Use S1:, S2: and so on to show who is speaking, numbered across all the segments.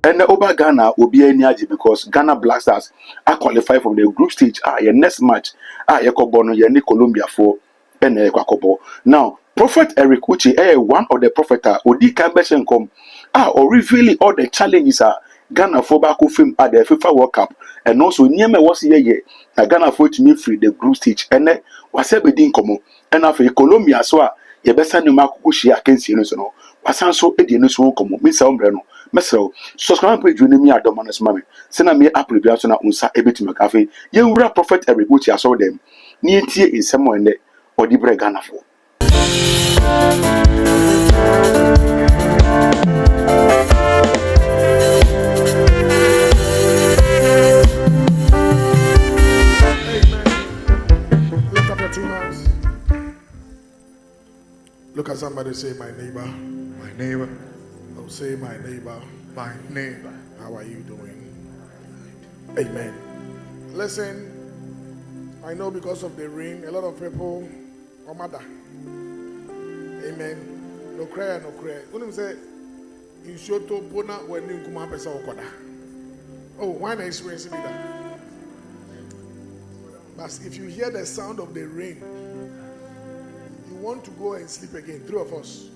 S1: And over Ghana will be any because Ghana Black Stars are qualified from the group stage. Your next match, Yakobono, Yeni Colombia for Kwakobo. Now, Prophet Eric Uche, one of the prophet, Odi Kambeshen come, or revealing all the challenges Ghana for back film at the FIFA World Cup, and also Nieme was here, Ghana for to me free the group stage, and was ever in common, and after Colombia, so ye best send you Uche against you, no, Pasan so Edian so come, Miss Umbreno, Meso, subscribe page you me at Dominus Mammy, send me up previous on Unsa Ebit McAfee, you were Prophet Eric Uche, I saw them, near tea in somewhere in the or the Ghana for.
S2: Look at somebody, say, my neighbor.
S3: My neighbor.
S2: Oh, say, my neighbor.
S3: My neighbor.
S2: How are you doing? Amen. Listen, I know because of the rain, a lot of people are mad. Amen. No cry, no cry. When you say, you show to Bona when you come up as a Okoda. Oh, why not experience that? But if you hear the sound of the rain, want to go and sleep again, 3 of us.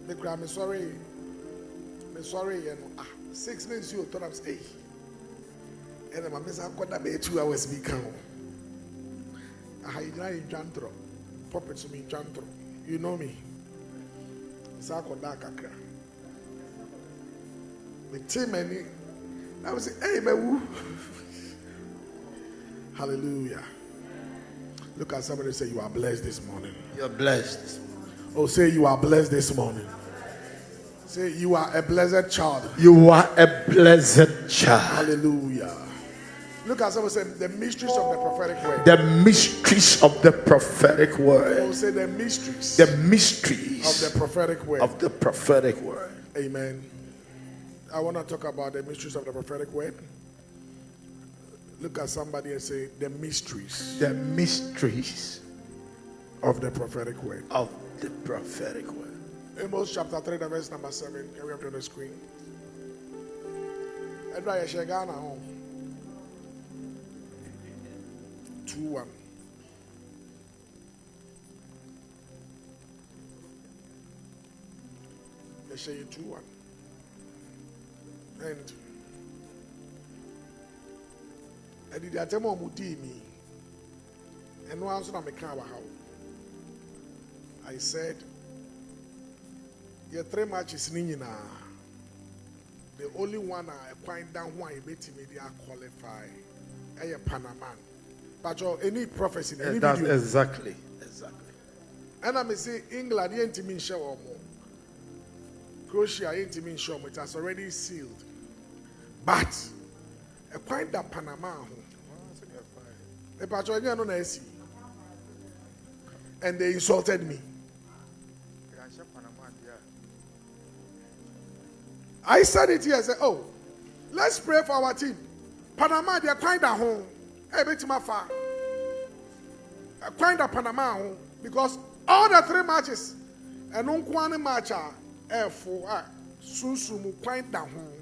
S2: The crowd, I'm sorry, you know, 6 minutes you thought I was 8. And then my miss, I got that 2 hours be count. You know, in Jantro, puppets to me, Jantro. You know me. Sakodaka. The team, and I was saying, hey, man, hallelujah. Look at somebody and say, you are blessed this morning.
S3: You're blessed.
S2: Oh, say you are blessed this morning. Say you are a blessed child.
S3: You are a blessed child.
S2: Hallelujah. Look at somebody and say, the mysteries of the prophetic word.
S3: The mysteries of the prophetic word.
S2: Oh, say the mysteries.
S3: The mysteries
S2: of the prophetic word.
S3: Of the prophetic word.
S2: Amen. I want to talk about the mysteries of the prophetic word. Look at somebody and say, the mysteries.
S3: The mysteries
S2: of the prophetic word.
S3: Of the prophetic word.
S2: Amos chapter 3, verse number 7. Can we have it on the screen? Edra Yeshegana home. 2:1. Yeshaya 2:1. And did I tell me me? And no answer me can how. I said, your 3 matches nina. The only one I find down who I bet me they are qualified. I am Panaman. But any prophecy, any
S3: that's
S2: video.
S3: Exactly.
S2: And I may say England ain't mean show or more. Croatia ain't mean show, it has already sealed. But a point that Panama. And they insulted me. I said it here. I said, oh, let's pray for our team. Panama, they are quite at home. Hey, bit my far. Quite at Panama home. Because all the 3 matches, and on one match are for Susumu quite at home.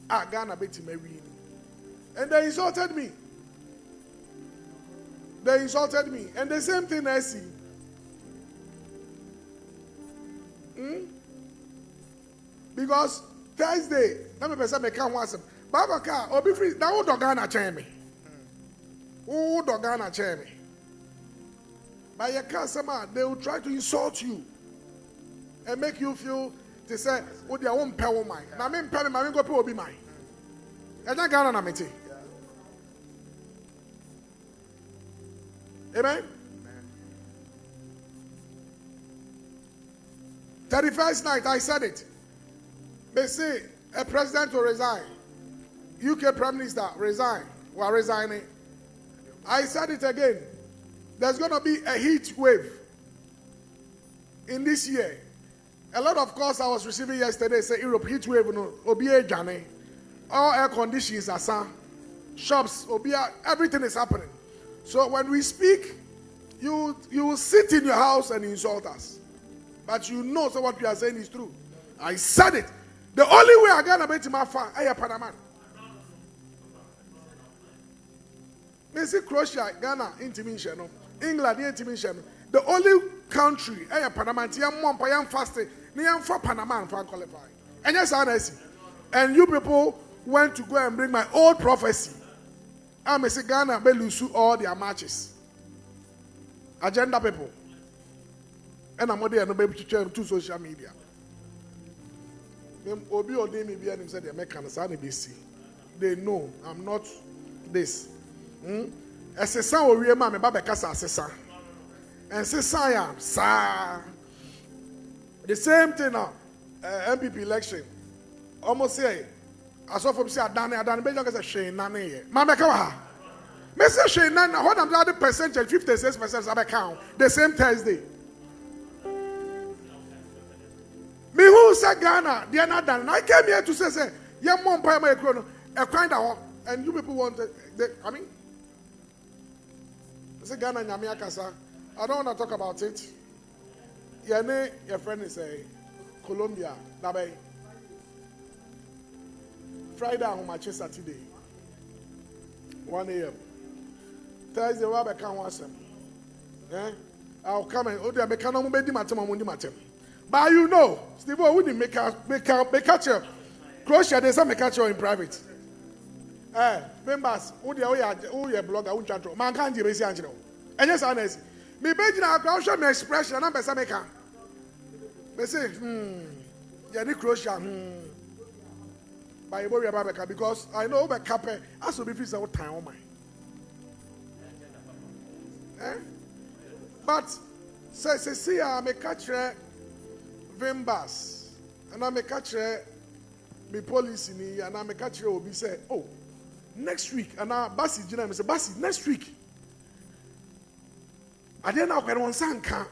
S2: I Ghana bit me. And they insulted me. And the same thing I see. Because Thursday, let me say, I can't watch them. Babaka, or be free. Now, who Dogana chain me? Who Dogana chain me? By your customer, they will try to insult you and make you feel to say, oh, they won't pay mine. Now, I'm paying my go pay will be mine. I don't Ghana Namiti. Amen. 31st night, I said it. They say a president will resign. UK Prime Minister resign. We are resigning. I said it again. There's going to be a heat wave in this year. A lot of calls I was receiving yesterday say Europe heat wave no obiye jane. All air conditions are some shops obiya everything is happening. So when we speak, you will sit in your house and insult us. But you know so what we are saying is true. I said it. The only way I'm gonna make my fan, I Panama. Messi Croatia, Ghana, intimation, England, intimation. The only country, I Panama, I am fasting, I am for Panama and for qualify. And yes, honestly. And you people went to go and bring my old prophecy. I'm a Ghana, they lose all their matches. Agenda people. And I'm there no baby to social media. Them Obi or they may be and said they make an BC. They know I'm not this. As a son or real man, Baba Casa assessor. And say science, sir. The same thing now. MPP election. Almost say, I saw from say Adani Bejan say Shane Nane. Mama Kawa. Me say Shane Nane. What am the percentage? 56% of account. The same Thursday. Me who say Ghana, they are not done. I came here to say, yeah, mom, pay my chrono, a kind of, and you people want, I mean, I say Ghana, Nyamia Kasa. I don't want to talk about it. Your friend is a Colombia, Nabe. Friday, I'm on Saturday, 1 a.m. Thursday, I can't watch them. I'll come and, oh, they make an matem. But you know, Steve, wouldn't make catcher. Croatia, there's some catcher in private. Members, who are blogger, who can't man can't you see Angelo? And yes, honest. Me begging our Croatia, my expression, and I'm a Sameka. They say, yeah, the Croatia, by worry about Becca because I know the Cape, I should be feeling time on my. But, see, I'm a catcher. Members, and I'm a catcher, me police in here, and I'm a catcher will be say, oh, next week, and now Bassi, you know, say, Bassi, next week. I didn't know when one son can.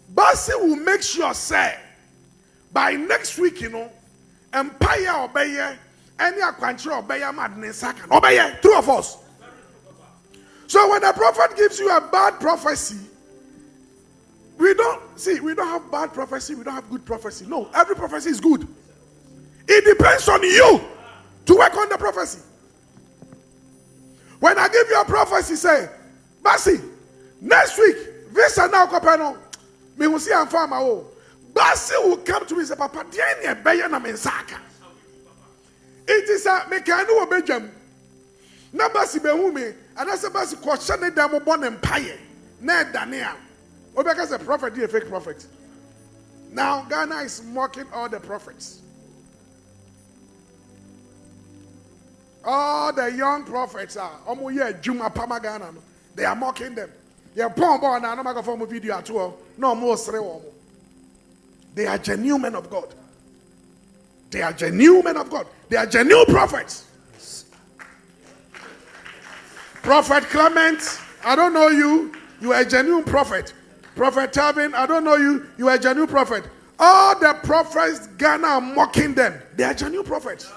S2: Bassi will make sure, say, by next week, you know, Empire obey, any control obey, madness, obey, two of us. So when the prophet gives you a bad prophecy, we don't have bad prophecy, we don't have good prophecy. No, every prophecy is good. It depends on you to work on the prophecy. When I give you a prophecy, say, Basi, next week, this and now, Kopeno, me will see I'm farmer. Basi will come to me and say, Papa, Diane, Bayana Mensaka. It is a mechanical Benjamin. Na Basi Behumi, and I say, Basi, question the demo born empire. Ned Daniel. Because a prophet is a fake prophet. Now Ghana is mocking all the prophets. All the young prophets are Juma Pama Ghana. They are mocking them. They are born and I'm going to video at all. No more. They are genuine men of God. They are genuine men of God. They are genuine prophets. Prophet Clement, I don't know you. You are a genuine prophet. Prophet Tavin, I don't know you. You are a genuine prophet. All the prophets, Ghana are mocking them. They are genuine prophets.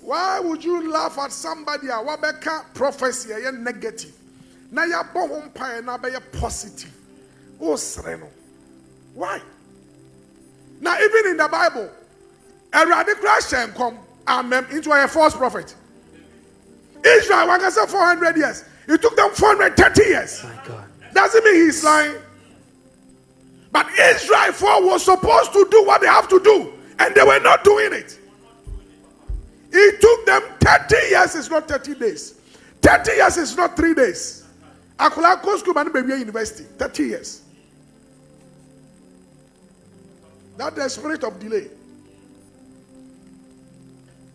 S2: Why would you laugh at somebody? Wabeka prophecy are negative. Now you're born now be positive. Oh, sereno. Why? Now even in the Bible, a radical shame come into a false prophet. Israel, when I say 400 years, it took them 430 years.
S3: My God.
S2: Doesn't mean he's lying. But Israel was supposed to do what they have to do, and they were not doing it. It took them 30 years, it's not 30 days. 30 years is not 3 days. Akula Koskubani Baby University, 30 years. That's the spirit of delay.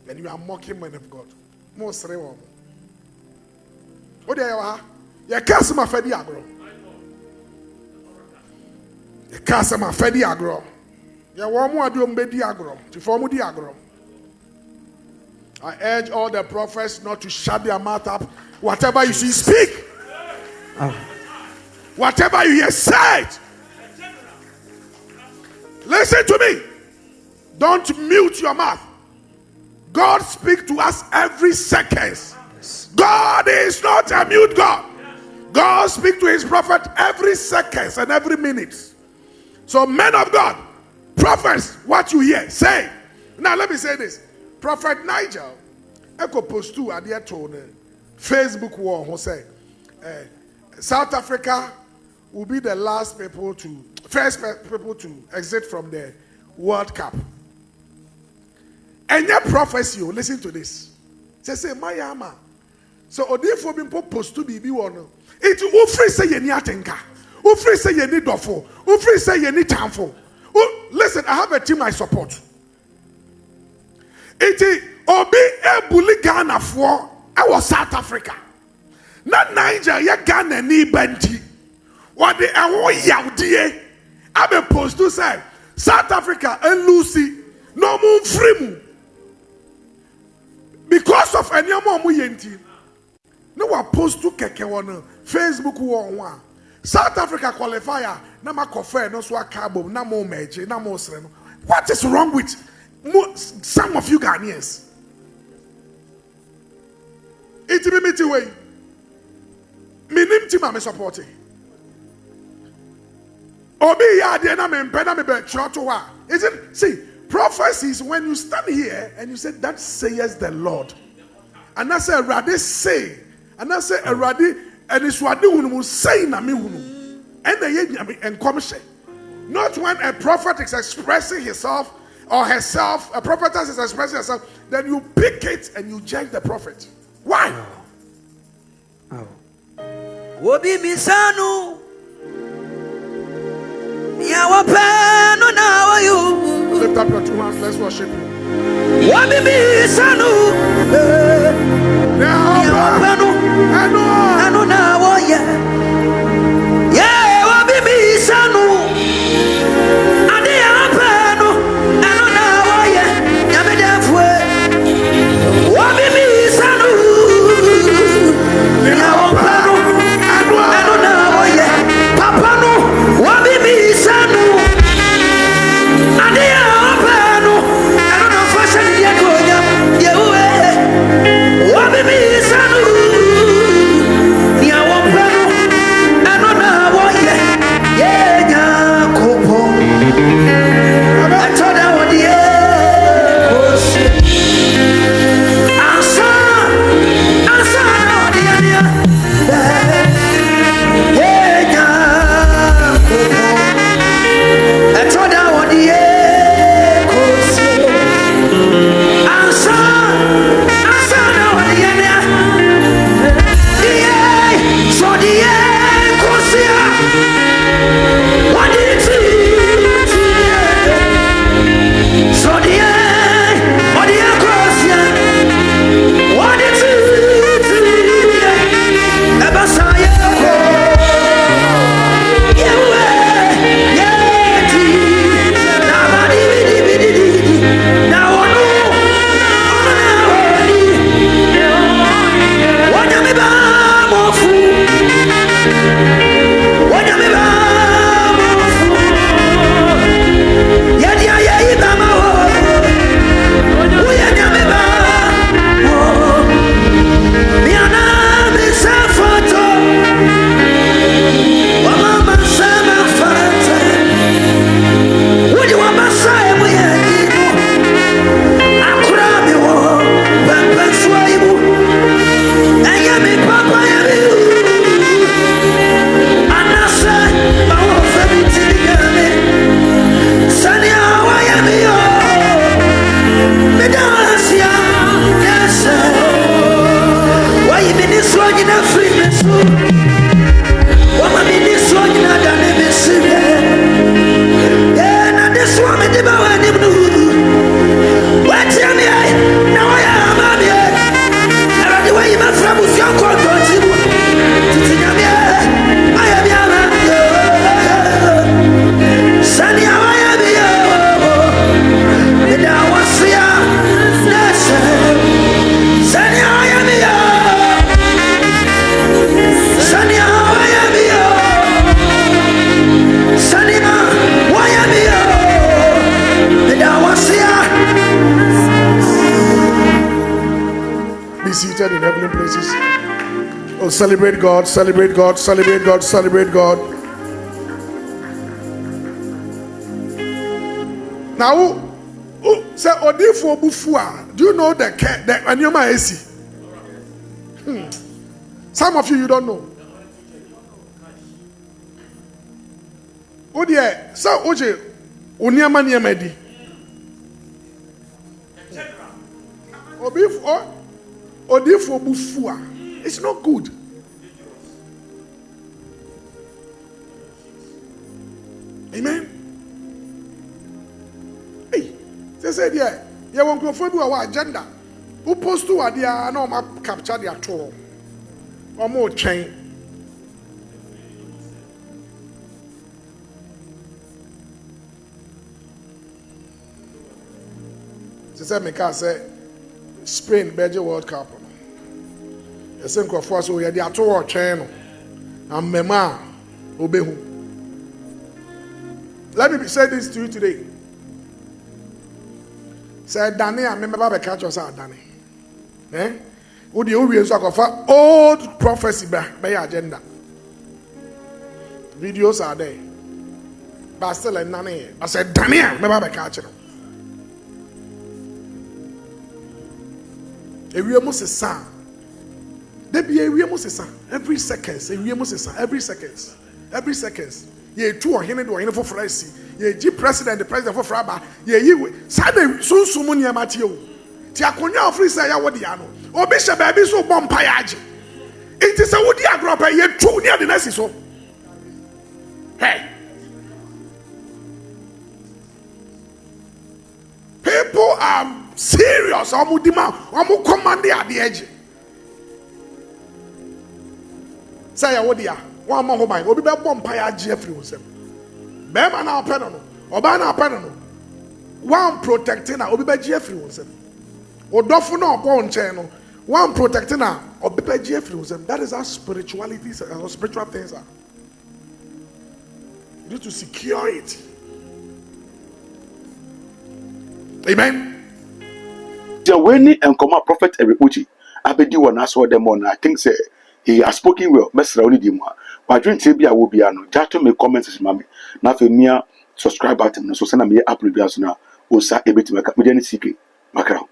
S2: And you are mocking men of God. Most real. What do you are? You can't my fedi agro. You can't my fedi agro. You want more do mbedi agro. To form the agro. I urge all the prophets not to shut their mouth up. Whatever you see, speak. Oh. Whatever you hear, say it. Listen to me. Don't mute your mouth. God speaks to us every second. God is not a mute God. God speaks to his prophet every second and every minute. So, men of God, prophets, what you hear, say. Now, let me say this. Prophet Nigel, Echo Post 2 at the tone, Facebook war, who say, South Africa will be the first people to exit from the World Cup. And your prophecy, listen to this. Say, Mayama. So, Odifo Bimpo Post 2 BB one. It will free say you need atenka. Will free say you need dofo. Will free say you need time. Listen, I have a team I support. It is Obi Ebuli Ghana for our South Africa. Not Niger, ya Ghana ni benti. What the awo yaudie. I be post to say South Africa and Lucy no more free mu. Because of any more yenti. No one post to keke one Facebook one. South Africa qualifier na ma kofe no so akabo na mo meje na mo sre no. What is wrong with some of you Ghanaians? It be me way. Minim team am supporting. Obi ya de na me mpe na me be chroto wa. Is it see prophecies when you stand here and you say that says the Lord. And I say Erade say and I say Erade and it's what they say na me hunu. And they and commission. Not when a prophet is expressing himself or herself, a prophetess is expressing herself, then you pick it and you judge the prophet. Why?
S4: Wobi misanu ya wapenu na wayu.
S2: Lift up your two hands, let's worship you.
S4: Wobi misanu ya wapenu anu na waya. Yeah, wobi misanu ade ya wapenu anu na waya. Nyamedefwe wobi misanu ya wapenu anu na waya. Papa no wobi misanu ade ya wapenu anu na fashion ya konya yewe wobi misanu ya wapenu anu na waya. Yeah, nya kopo atoda wodie kosi asa na wodie dia. Yeah, nya kopo atoda wodie kosi asa na wodie dia. Yeah, so die kosi what did it see? So the what the cross what did it see? Ever saw you?
S2: Be seated in heavenly places. Oh, celebrate God, celebrate God, celebrate God, celebrate God. Now, say Odifo Bufua. Do you know the Anyoma AC? Some of you don't know. Oh dear, so Uche, Unyama Niamedi. Odifo Bufua. It's not good. Amen. Hey, they said, yeah, you won't go for our agenda. Who post to a dear no map capture their tour or more chain. They said, Mika said, Spain, Belgium World Cup. The same crowd so we had their tour chain and Mema Obehu. Let me say this to you today. Say, Danny, I remember the catch us out, Danny. Eh? Who the old prophecy by agenda. Videos are there. But still, I said, Danny, I remember the catch. Every must is sound. There be a must is sound. Every seconds, every seconds. Ye two or him do for Fresi. Ye G president, the president for Fraba. Ye you Saturday soon Sumunia Matthew. Tiakonia free say Wadiano. O Bishop Baby so bompayaji. It is a woody agropper, ye two near the nest so. Hey. People are serious. Omudima, Omu commanding at the edge. Say Wadia. One more mine. Obi be bompire Jeffrey was him. Bema na penano. Oba na penano. One protecting na Obi be Jeffrey was him. Odofu na obo nche no. One protecting na Obi be Jeffrey was him. That is how spirituality, spiritual things are. You need to secure it. Amen.
S1: The winning and command prophet Uche. Abedi one as them on. I think say he has spoken well. Mesra only dimwa. But during TB, I will be ano. Just make comments, mami. Now for me, subscribe button. So send me up reviews now. Osa ebeti maka. Mujani sike makra.